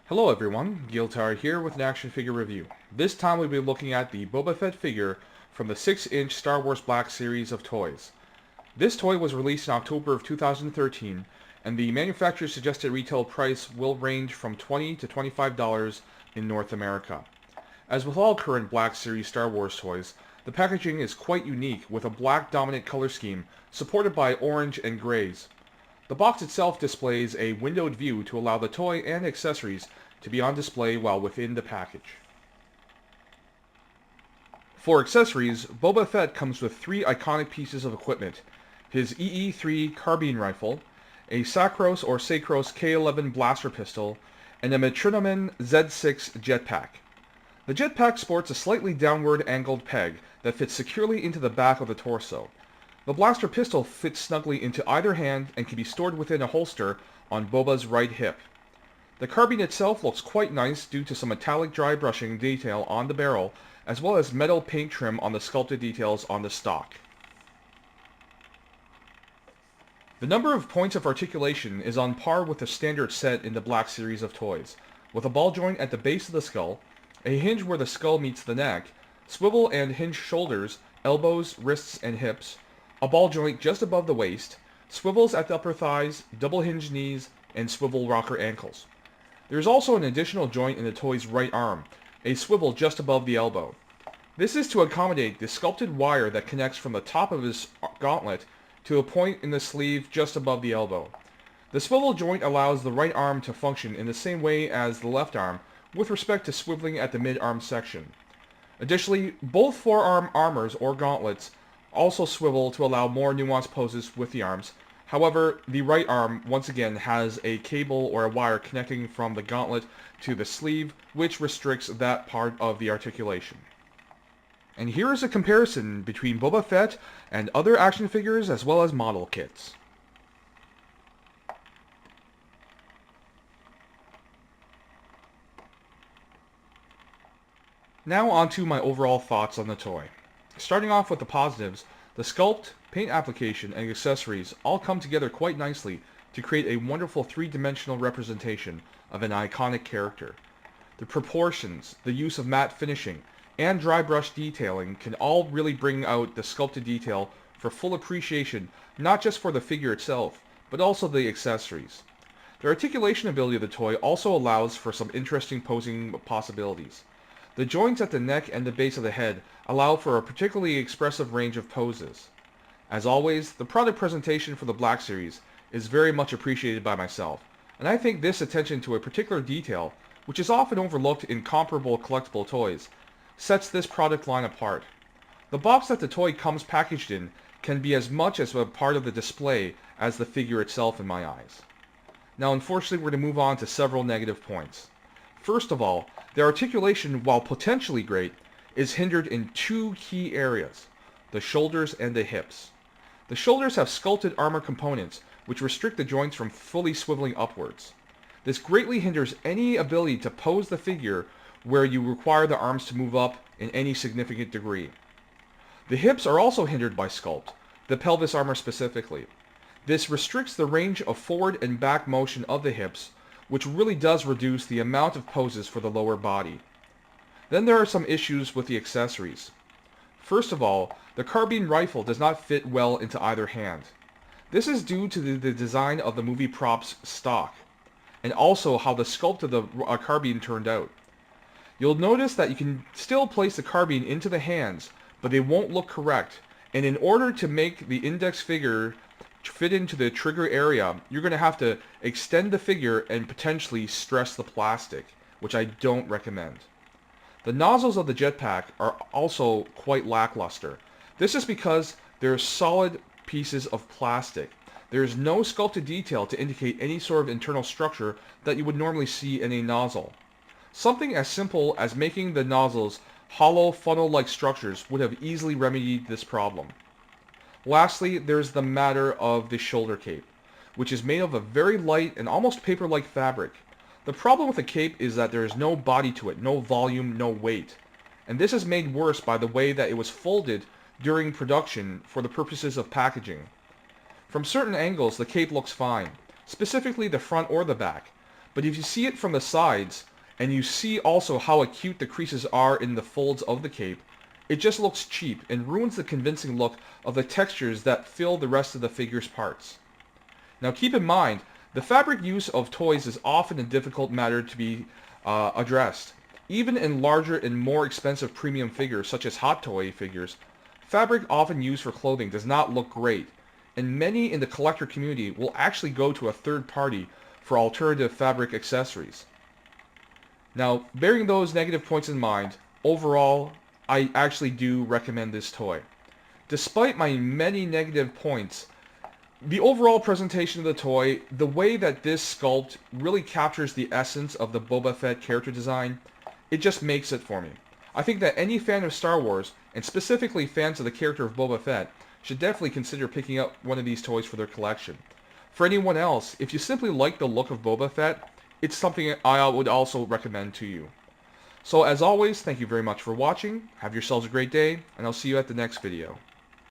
Hello everyone, Giltar here with an action figure review. This time we'll be looking at the Boba Fett figure from the 6-inch Star Wars Black series of toys. This toy was released in October of 2013, and the manufacturer's suggested retail price will range from $20 to $25 in North America. As with all current Black series Star Wars toys, the packaging is quite unique with a black dominant color scheme supported by orange and grays. The box itself displays a windowed view to allow the toy and accessories to be on display while within the package. For accessories, Boba Fett comes with three iconic pieces of equipment: his EE-3 carbine rifle, a Sacros or Sacros K11 blaster pistol, and a Metrinomen Z6 jetpack. The jetpack sports a slightly downward angled peg that fits securely into the back of the torso. The blaster pistol fits snugly into either hand and can be stored within a holster on Boba's right hip. The carbine itself looks quite nice due to some metallic dry brushing detail on the barrel, as well as metal paint trim on the sculpted details on the stock. The number of points of articulation is on par with the standard set in the Black series of toys, with a ball joint at the base of the skull, a hinge where the skull meets the neck, swivel and hinge shoulders, elbows, wrists, and hips, a ball joint just above the waist, swivels at the upper thighs, double hinge knees, and swivel rocker ankles. There is also an additional joint in the toy's right arm, a swivel just above the elbow. This is to accommodate the sculpted wire that connects from the top of his gauntlet to a point in the sleeve just above the elbow. The swivel joint allows the right arm to function in the same way as the left arm with respect to swiveling at the mid-arm section. Additionally, both forearm armors or gauntlets also swivel to allow more nuanced poses with the arms. However, the right arm once again has a cable or a wire connecting from the gauntlet to the sleeve, which restricts that part of the articulation. And here is a comparison between Boba Fett and other action figures as well as model kits. Now on to my overall thoughts on the toy. Starting off with the positives, the sculpt, paint application, and accessories all come together quite nicely to create a wonderful three-dimensional representation of an iconic character. The proportions, the use of matte finishing, and dry brush detailing can all really bring out the sculpted detail for full appreciation, not just for the figure itself, but also the accessories. The articulation ability of the toy also allows for some interesting posing possibilities. The joints at the neck and the base of the head allow for a particularly expressive range of poses. As always, the product presentation for the Black Series is very much appreciated by myself, and I think this attention to a particular detail, which is often overlooked in comparable collectible toys, sets this product line apart. The box that the toy comes packaged in can be as much as a part of the display as the figure itself in my eyes. Now unfortunately we're going to move on to several negative points. First of all, the articulation, while potentially great, is hindered in two key areas: the shoulders and the hips. The shoulders have sculpted armor components which restrict the joints from fully swiveling upwards. This greatly hinders any ability to pose the figure where you require the arms to move up in any significant degree. The hips are also hindered by sculpt, the pelvis armor specifically. This restricts the range of forward and back motion of the hips, which really does reduce the amount of poses for the lower body. Then there are some issues with the accessories. First of all, the carbine rifle does not fit well into either hand. This is due to the design of the movie props stock, and also how the sculpt of the carbine turned out. You'll notice that you can still place the carbine into the hands, but they won't look correct, and in order to make the index finger fit into the trigger area, you're going to have to extend the figure and potentially stress the plastic, which I don't recommend. The nozzles of the jetpack are also quite lackluster. This is because they're solid pieces of plastic. There is no sculpted detail to indicate any sort of internal structure that you would normally see in a nozzle. Something as simple as making the nozzles hollow funnel-like structures would have easily remedied this problem. Lastly, there's the matter of the shoulder cape, which is made of a very light and almost paper-like fabric. The problem with the cape is that there is no body to it, no volume, no weight. And this is made worse by the way that it was folded during production for the purposes of packaging. From certain angles, the cape looks fine, specifically the front or the back, But if you see it from the sides, and you see also how acute the creases are in the folds of the cape, it just looks cheap and ruins the convincing look of the textures that fill the rest of the figure's parts. Now keep in mind, the fabric use of toys is often a difficult matter to be addressed. Even in larger and more expensive premium figures such as Hot Toy figures, fabric often used for clothing does not look great, and many in the collector community will actually go to a third party for alternative fabric accessories. Now, bearing those negative points in mind, overall, I actually do recommend this toy. Despite my many negative points, the overall presentation of the toy, the way that this sculpt really captures the essence of the Boba Fett character design, it just makes it for me. I think that any fan of Star Wars, and specifically fans of the character of Boba Fett, should definitely consider picking up one of these toys for their collection. For anyone else, if you simply like the look of Boba Fett, it's something I would also recommend to you. So as always, thank you very much for watching, have yourselves a great day, and I'll see you at the next video.